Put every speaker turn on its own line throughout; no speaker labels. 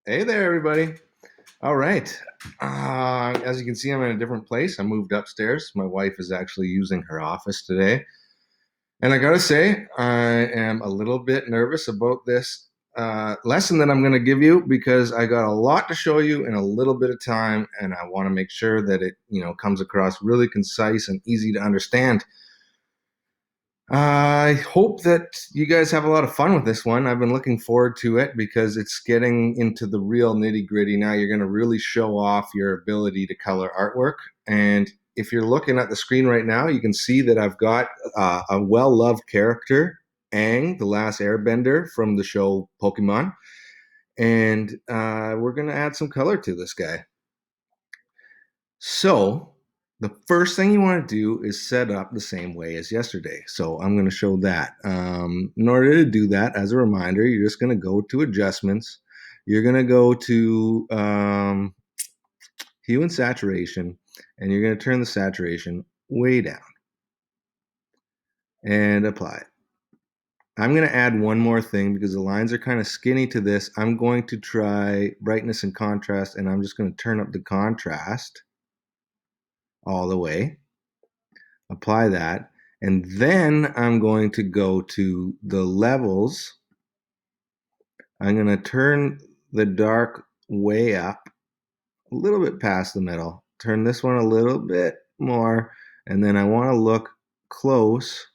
Hey there, everybody. All right. As you can see, I'm in a different place. I moved upstairs. My wife is actually using her office today. And I gotta say, I am a little bit nervous about this lesson that I'm going to give you because I got a lot to show you in a little bit of time, and I want to make sure that it, comes across really concise and easy to understand. I hope that you guys have a lot of fun with this one. I've been looking forward to it because it's getting into the real nitty gritty. Now you're going to really show off your ability to color artwork. And if you're looking at the screen right now, you can see that I've got a well loved character, Aang, the last airbender from the show Pokemon. And we're going to add some color to this guy. So the first thing you want to do is set up the same way as yesterday. So I'm going to show that. In order to do that, as a reminder, you're just going to go to adjustments. You're going to go to hue and saturation, and you're going to turn the saturation way down and apply it. I'm going to add one more thing because the lines are kind of skinny to this. I'm going to try brightness and contrast, and I'm just going to turn up the contrast all the way. Apply that, and then I'm going to go to the levels. I'm going to turn the dark way up a little bit past the middle, turn this one a little bit more, and then I want to look close,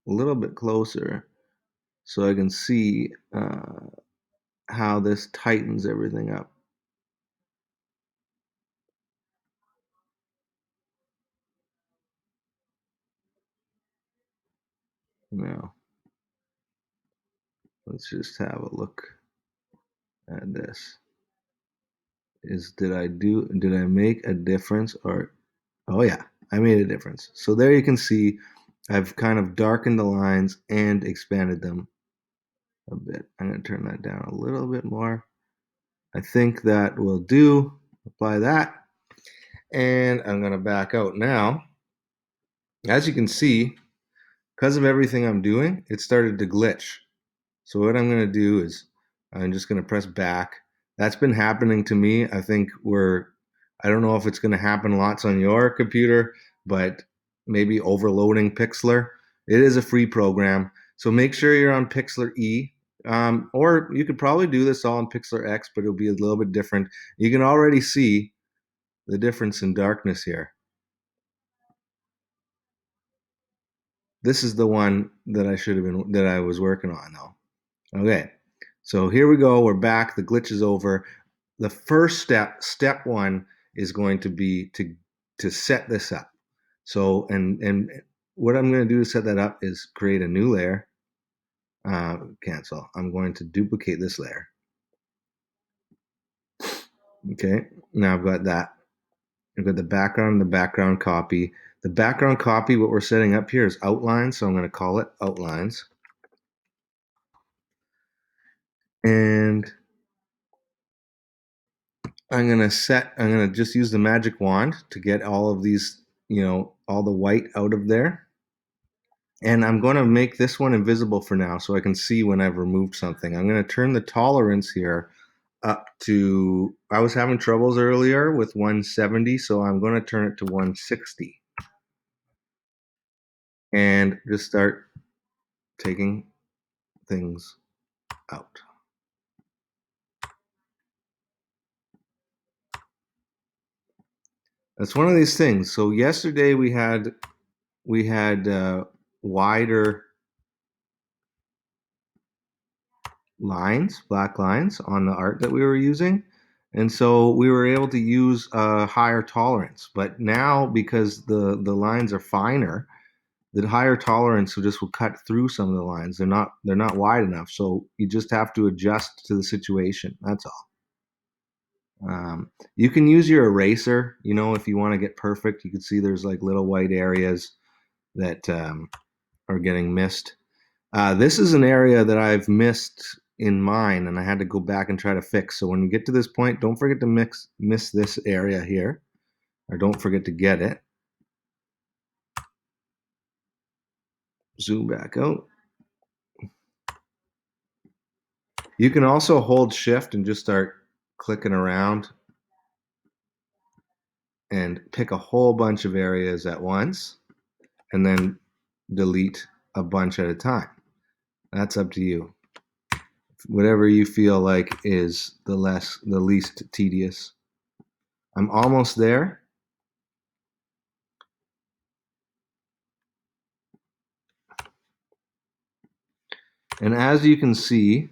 a little bit closer, so I can see how this tightens everything up. Now, let's just have a look at this. Did I make a difference? Or oh yeah, I made a difference. So there you can see I've kind of darkened the lines and expanded them a bit. I'm going to turn that down a little bit more. I think that will do. Apply that. And I'm going to back out now. As you can see, because of everything I'm doing, it started to glitch. So what I'm going to do is I'm just going to press back. That's been happening to me. I don't know if it's going to happen lots on your computer, but maybe overloading Pixlr. It is a free program. So make sure you're on Pixlr E. Or you could probably do this all on Pixlr X, but it'll be a little bit different. You can already see the difference in darkness here. This is the one that I was working on though. Okay. So here we go. We're back. The glitch is over. The first step one, is going to be to set this up. So and what I'm going to do to set that up is create a new layer. Cancel. I'm going to duplicate this layer. Okay. Now I've got that. I've got the background copy. The background copy, what we're setting up here is outlines. So I'm going to call it outlines. And I'm gonna just use the magic wand to get all of these, all the white out of there. And I'm going to make this one invisible for now so I can see when I've removed something. I'm going to turn the tolerance here up to, I was having troubles earlier with 170, so I'm going to turn it to 160. And just start taking things out. That's one of these things. So yesterday we had wider lines, black lines on the art that we were using. And so we were able to use a higher tolerance. But now, because the lines are finer, the higher tolerance will cut through some of the lines. They're not wide enough. So you just have to adjust to the situation. That's all. You can use your eraser, if you want to get perfect. You can see there's like little white areas that are getting missed. This is an area that I've missed in mine, and I had to go back and try to fix. So when you get to this point, don't forget to miss this area here, or don't forget to get it. Zoom back out. You can also hold shift and just start clicking around and pick a whole bunch of areas at once and then delete a bunch at a time. That's up to you. Whatever you feel like is the least tedious. I'm almost there. And as you can see,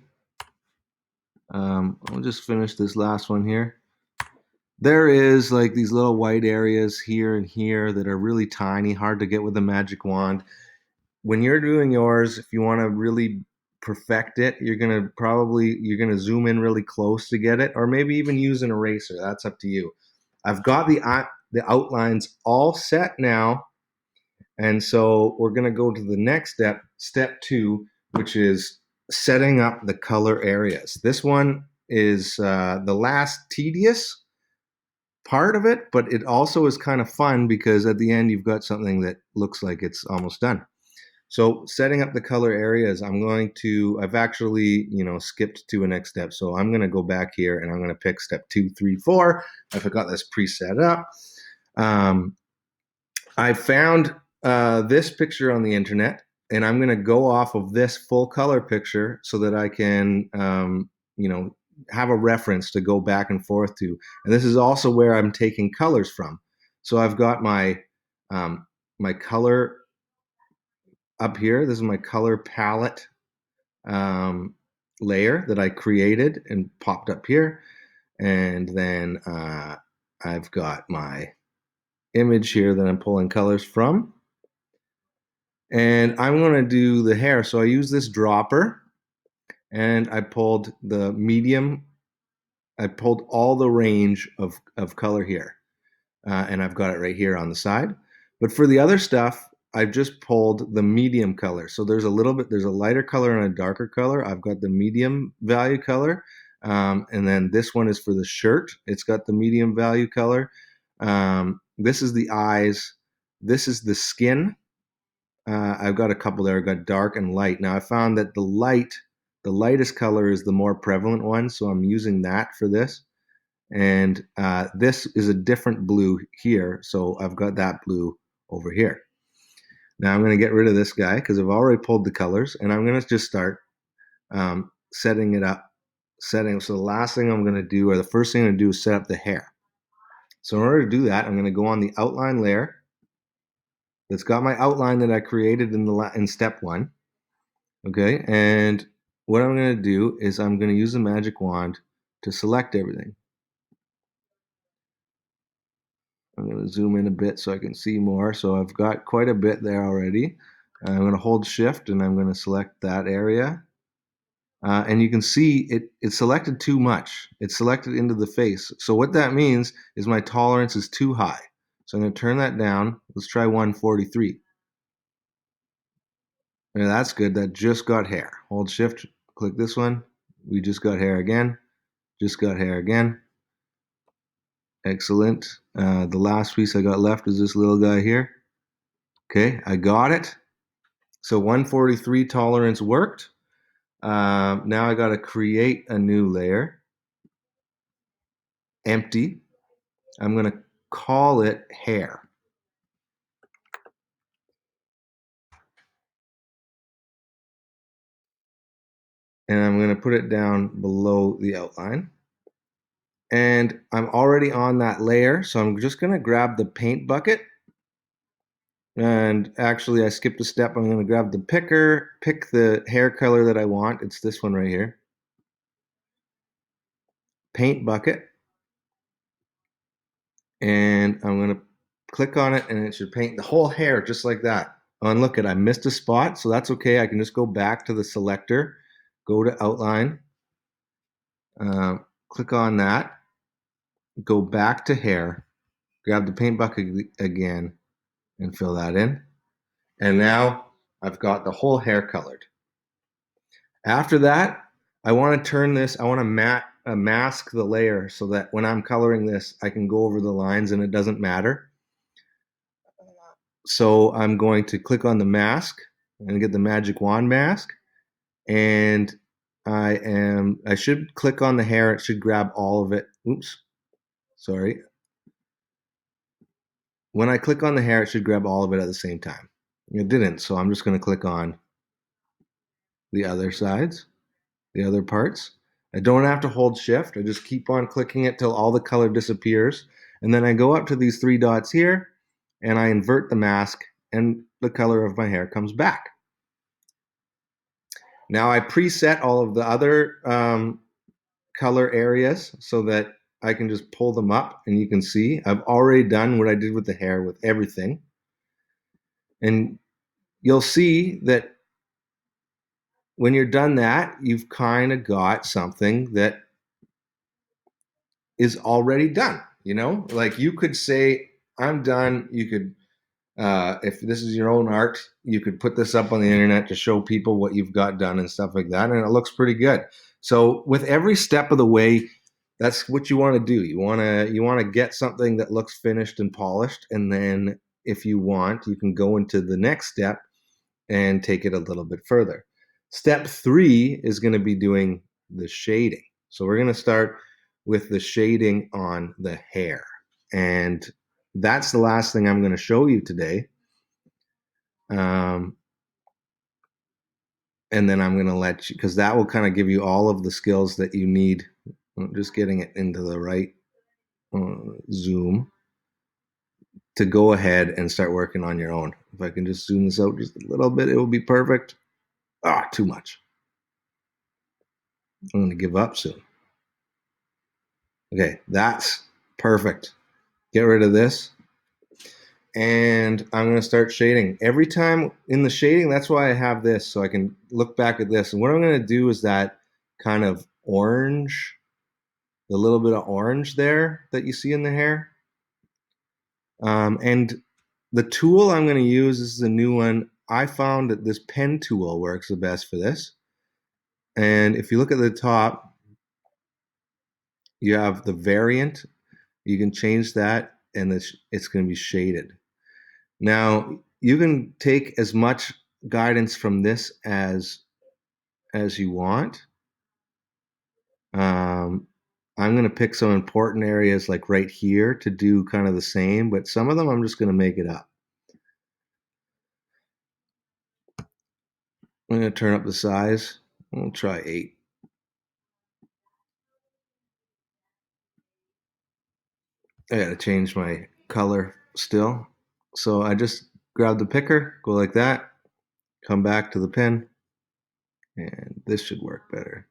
I'll just finish this last one here. There is like these little white areas here and here that are really tiny, hard to get with a magic wand. When you're doing yours, if you want to really perfect it, you're gonna zoom in really close to get it, or maybe even use an eraser. That's up to you. I've got the outlines all set now, and so we're gonna go to the next step, step 2, which is setting up the color areas. This one is the last tedious part of it, but it also is kind of fun because at the end you've got something that looks like it's almost done. So setting up the color areas, I've actually, skipped to a next step. So I'm going to go back here and I'm going to pick step 2, 3, 4. I've got this preset up. I found this picture on the internet and I'm going to go off of this full color picture so that I can, have a reference to go back and forth to. And this is also where I'm taking colors from. So I've got my color up here. This is my color palette layer that I created and popped up here. And then I've got my image here that I'm pulling colors from. And I'm going to do the hair. So I use this dropper and I pulled the medium. I pulled all the range of color here. And I've got it right here on the side. But for the other stuff, I've just pulled the medium color. So there's a lighter color and a darker color. I've got the medium value color. And then this one is for the shirt. It's got the medium value color. This is the eyes. This is the skin. I've got a couple there. I've got dark and light. Now I found that the lightest color is the more prevalent one. So I'm using that for this. And this is a different blue here, so I've got that blue over here. Now I'm going to get rid of this guy because I've already pulled the colors, and I'm going to just start setting it up. So the last thing I'm going to do, or the first thing I'm going to do, is set up the hair. So in order to do that, I'm going to go on the outline layer that's got my outline that I created in step 1. Okay, and what I'm going to do is I'm going to use the magic wand to select everything. I'm going to zoom in a bit so I can see more. So I've got quite a bit there already. I'm going to hold shift and I'm going to select that area. And you can see it selected too much. It's selected into the face. So what that means is my tolerance is too high. So I'm going to turn that down. Let's try 143. Yeah, that's good. That just got hair. Hold shift, click this one. We just got hair again. Just got hair again. Excellent. The last piece I got left is this little guy here. Okay, I got it. So 143 tolerance worked. Now I got to create a new layer, empty. I'm going to call it hair. And I'm going to put it down below the outline. And I'm already on that layer, so I'm just going to grab the paint bucket. And actually, I skipped a step. I'm going to grab the picker, pick the hair color that I want. It's this one right here. Paint bucket. And I'm going to click on it, and it should paint the whole hair just like that. Oh, and look, I missed a spot, so that's okay. I can just go back to the selector, go to outline, click on that, go back to hair, grab the paint bucket again, and fill that in. And now I've got the whole hair colored. After that, I want to turn this, I want to mask the layer so that when I'm coloring this, I can go over the lines and it doesn't matter. So I'm going to click on the mask and get the magic wand mask. And I should click on the hair. It should grab all of it. Oops, sorry. When I click on the hair, it should grab all of it at the same time. It didn't, so I'm just going to click on the other sides, the other parts. I don't have to hold shift. I just keep on clicking it till all the color disappears. And then I go up to these three dots here and I invert the mask and the color of my hair comes back. Now I preset all of the other color areas so that I can just pull them up and you can see I've already done what I did with the hair with everything. And you'll see that when you're done that, you've kind of got something that is already done. You know, like you could say, I'm done. You could, if this is your own art, you could put this up on the internet to show people what you've got done and stuff like that. And it looks pretty good. So with every step of the way, that's what you want to do. You want to get something that looks finished and polished. And then if you want, you can go into the next step and take it a little bit further. Step 3 is going to be doing the shading. So we're going to start with the shading on the hair. And that's the last thing I'm going to show you today. And then I'm going to let you, because that will kind of give you all of the skills that you need. I'm just getting it into the right zoom to go ahead and start working on your own. If I can just zoom this out just a little bit, it will be perfect. Ah, too much. I'm going to give up soon. Okay, that's perfect. Get rid of this. And I'm going to start shading. Every time in the shading, that's why I have this, so I can look back at this. And what I'm going to do is that kind of orange, the little bit of orange there that you see in the hair. And the tool I'm going to use, this is a new one. I found that this pen tool works the best for this. And if you look at the top, you have the variant. You can change that, and it's going to be shaded. Now, you can take as much guidance from this as you want. I'm going to pick some important areas like right here to do kind of the same, but some of them I'm just going to make it up. I'm going to turn up the size. We'll try 8. I got to change my color still. So I just grab the picker, go like that, come back to the pen, and this should work better.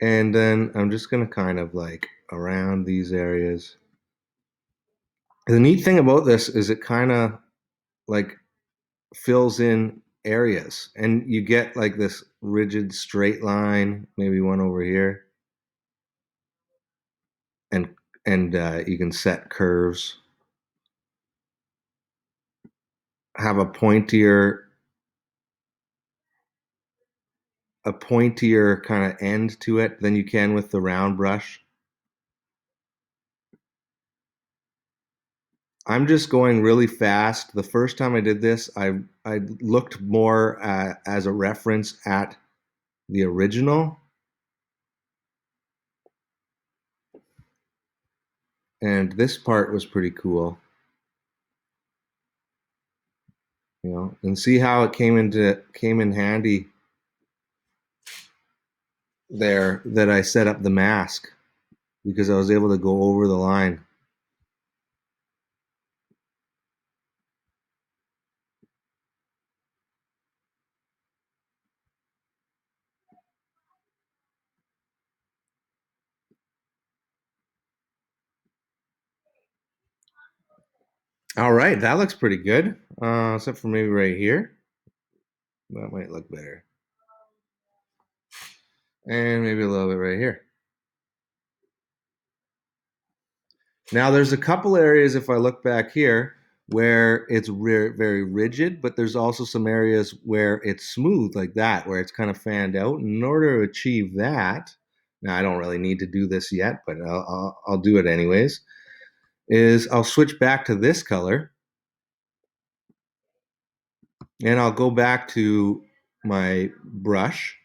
And then I'm just going to kind of like around these areas. The neat thing about this is it kind of like fills in areas and you get like this rigid straight line, maybe one over here. And you can set curves, have a pointier kind of end to it than you can with the round brush. I'm just going really fast. The first time I did this, I looked more as a reference at the original, and this part was pretty cool, you know. And see how it came in handy there that I set up the mask because I was able to go over the line. All right, that looks pretty good. Except for maybe right here. That might look better. And maybe a little bit right here. Now there's a couple areas, if I look back here, where it's very rigid, but there's also some areas where it's smooth like that, where it's kind of fanned out. In order to achieve that, now I don't really need to do this yet, but I'll do it anyways, is I'll switch back to this color And I'll go back to my brush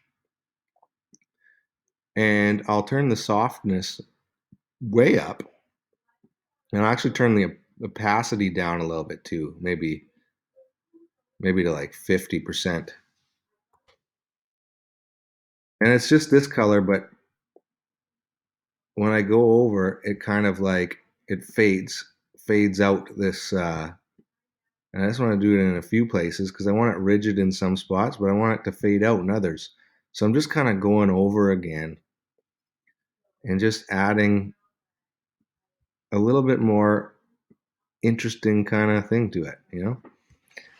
and I'll turn the softness way up. And I'll actually turn the opacity down a little bit too, maybe to like 50%. And it's just this color, but when I go over, it kind of like it fades out this and I just want to do it in a few places because I want it rigid in some spots, but I want it to fade out in others. So I'm just kind of going over again and just adding a little bit more interesting kind of thing to it, you know?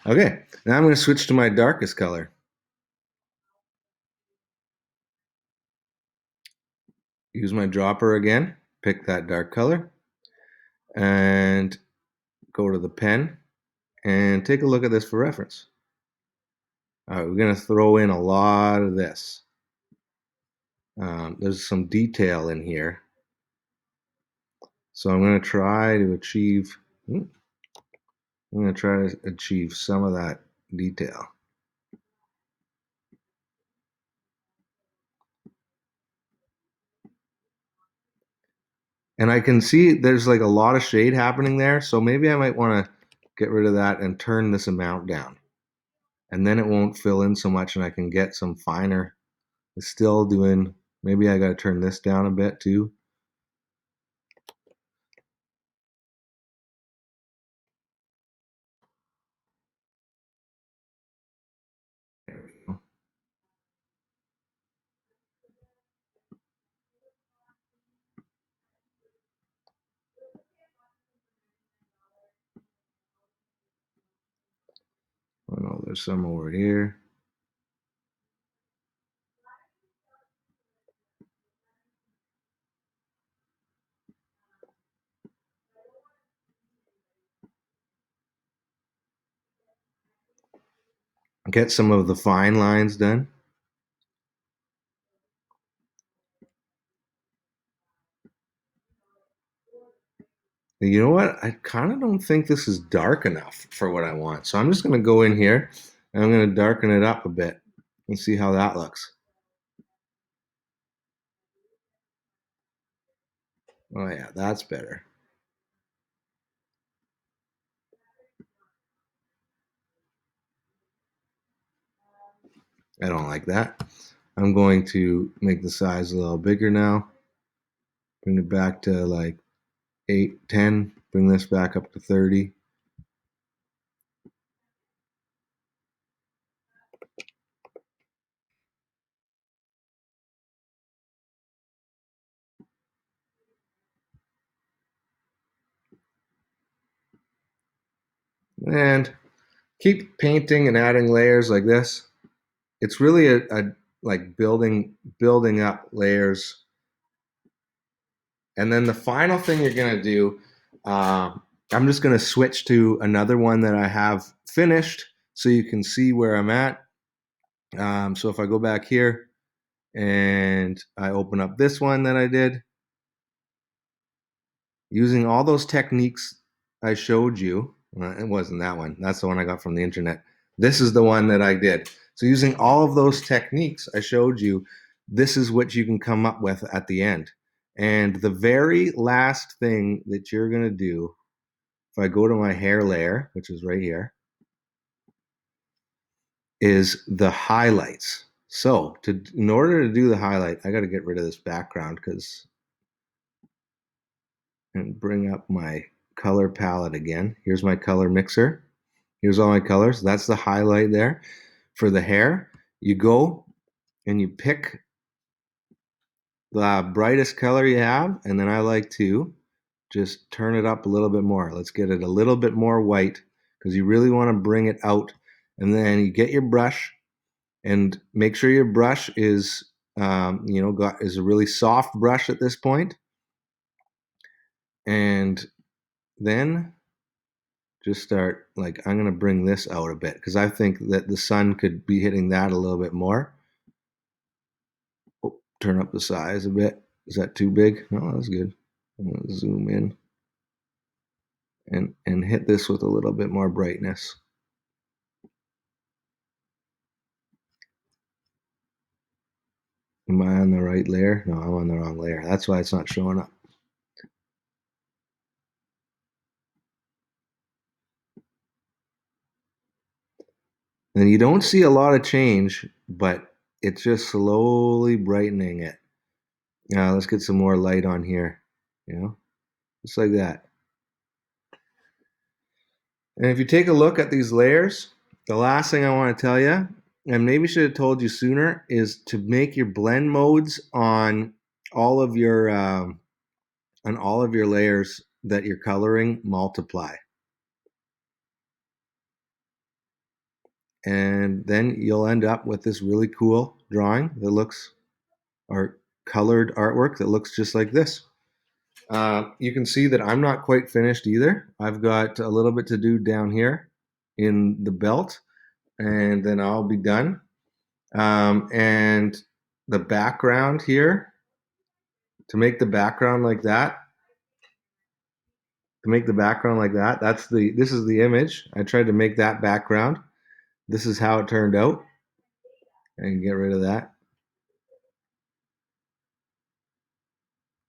Okay, now I'm going to switch to my darkest color. Use my dropper again, pick that dark color, and go to the pen and take a look at this for reference. All right, we're going to throw in a lot of this. There's some detail in here. So I'm going to try to achieve some of that detail. And I can see there's like a lot of shade happening there, so maybe I might want to get rid of that and turn this amount down. And then it won't fill in so much and I can get some finer. It's still doing, maybe I got to turn this down a bit too. Oh no, there's some over here. Get some of the fine lines done. You know what? I kind of don't think this is dark enough for what I want. So I'm just going to go in here and I'm going to darken it up a bit and see how that looks. Oh yeah, that's better. I don't like that. I'm going to make the size a little bigger now. Bring it back to like 8, 10. Bring this back up to 30. And keep painting and adding layers like this. It's really a like building up layers. And then the final thing you're gonna do, I'm just gonna switch to another one that I have finished so you can see where I'm at. So if I go back here and I open up this one that I did, using all those techniques I showed you, it wasn't that one. That's the one I got from the internet. This is the one that I did. So using all of those techniques I showed you, this is what you can come up with at the end. And the very last thing that you're going to do, if I go to my hair layer, which is right here, is the highlights. So in order to do the highlight, I got to get rid of this background and bring up my color palette again. Here's my color mixer. Here's all my colors. That's the highlight there. For the hair, you go and you pick the brightest color you have, and then I like to just turn it up a little bit more. Let's get it a little bit more white because you really want to bring it out. And then you get your brush and make sure your brush is, is a really soft brush at this point. And then just start like I'm gonna bring this out a bit because I think that the sun could be hitting that a little bit more. Oh, turn up the size a bit. Is that too big? No, that's good. I'm gonna zoom in and hit this with a little bit more brightness. Am I on the right layer? No, I'm on the wrong layer. That's why it's not showing up. And you don't see a lot of change, but it's just slowly brightening it. Now let's get some more light on here, just like that. And if you take a look at these layers, the last thing I want to tell you, and maybe should have told you sooner, is to make your blend modes all of your on all of your layers that you're coloring multiply. And then you'll end up with this really cool drawing that looks, or colored artwork that looks just like this. You can see that I'm not quite finished either. I've got a little bit to do down here in the belt, and then I'll be done. And the background here, to make the background like that, this is the image. I tried to make that background. This is how it turned out. I can get rid of that.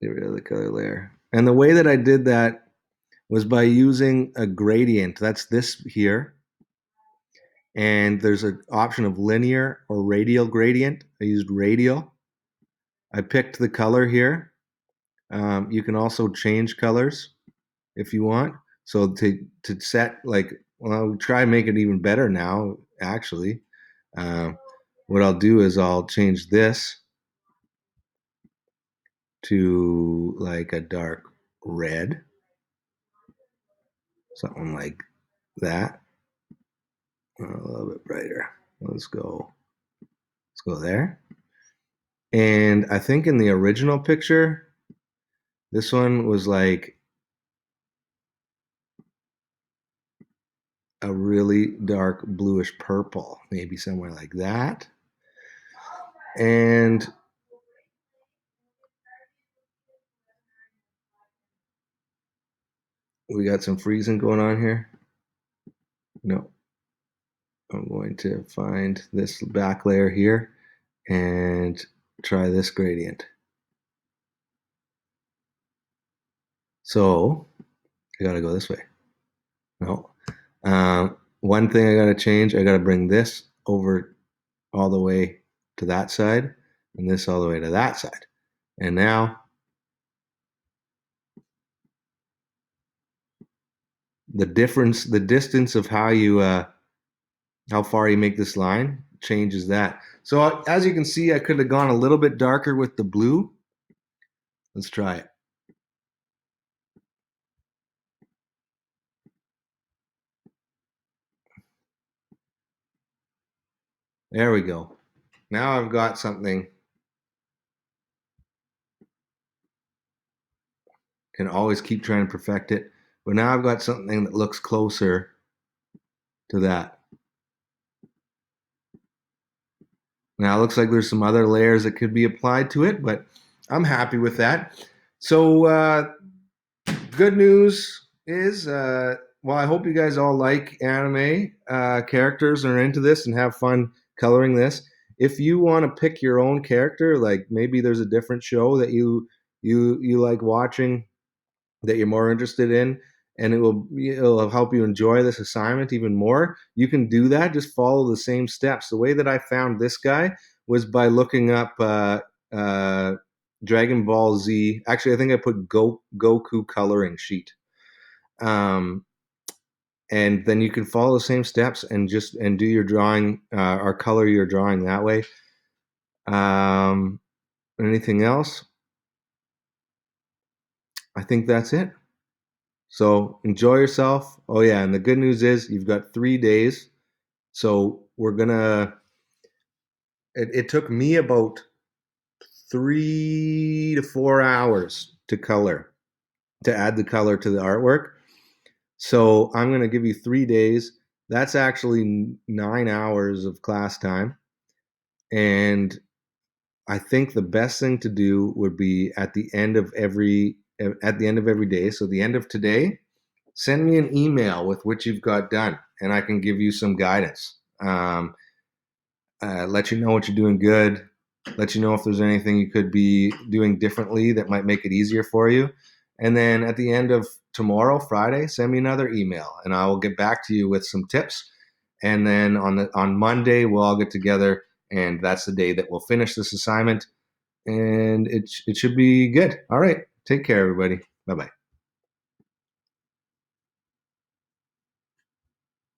Get rid of the color layer. And the way that I did that was by using a gradient. That's this here. And there's an option of linear or radial gradient. I used radial. I picked the color here. You can also change colors if you want. So to set, like, well, I'll try and make it even better now, actually. What I'll do is I'll change this to like a dark red, something like that. A little bit brighter. Let's go there. And I think in the original picture, this one was like a really dark bluish purple, maybe somewhere like that. And we got some freezing going on here. No, I'm going to find this back layer here and try this gradient. So I gotta go this way. No. One thing I gotta change, I gotta bring this over all the way to that side and this all the way to that side. And now the distance of how far you make this line changes that. So as you can see, I could have gone a little bit darker with the blue. Let's try it. There we go. Now I've got something. Can always keep trying to perfect it, but now I've got something that looks closer to that. Now it looks like there's some other layers that could be applied to it, but I'm happy with that. So good news is, well, I hope you guys all like anime characters and are into this and have fun coloring this. If you want to pick your own character, like maybe there's a different show that you like watching that you're more interested in, and it'll help you enjoy this assignment even more, you can do that. Just follow the same steps. The way that I found this guy was by looking up uh, Dragon Ball Z. Actually, I think I put Goku coloring sheet. Um, and then you can follow the same steps and do your drawing or color your drawing that way. Anything else? I think that's it. So enjoy yourself. Oh yeah, and the good news is you've got 3 days. So we're gonna. It took me about 3 to 4 hours to color, to add the color to the artwork. So I'm gonna give you 3 days. That's actually 9 hours of class time, and I think the best thing to do would be at the end of every day. So the end of today, send me an email with what you've got done, and I can give you some guidance. Let you know what you're doing good, let you know if there's anything you could be doing differently that might make it easier for you. And then at the end of tomorrow, Friday, send me another email and I will get back to you with some tips. And then on Monday, we'll all get together, and that's the day that we'll finish this assignment, and it should be good. All right, take care, everybody. Bye bye.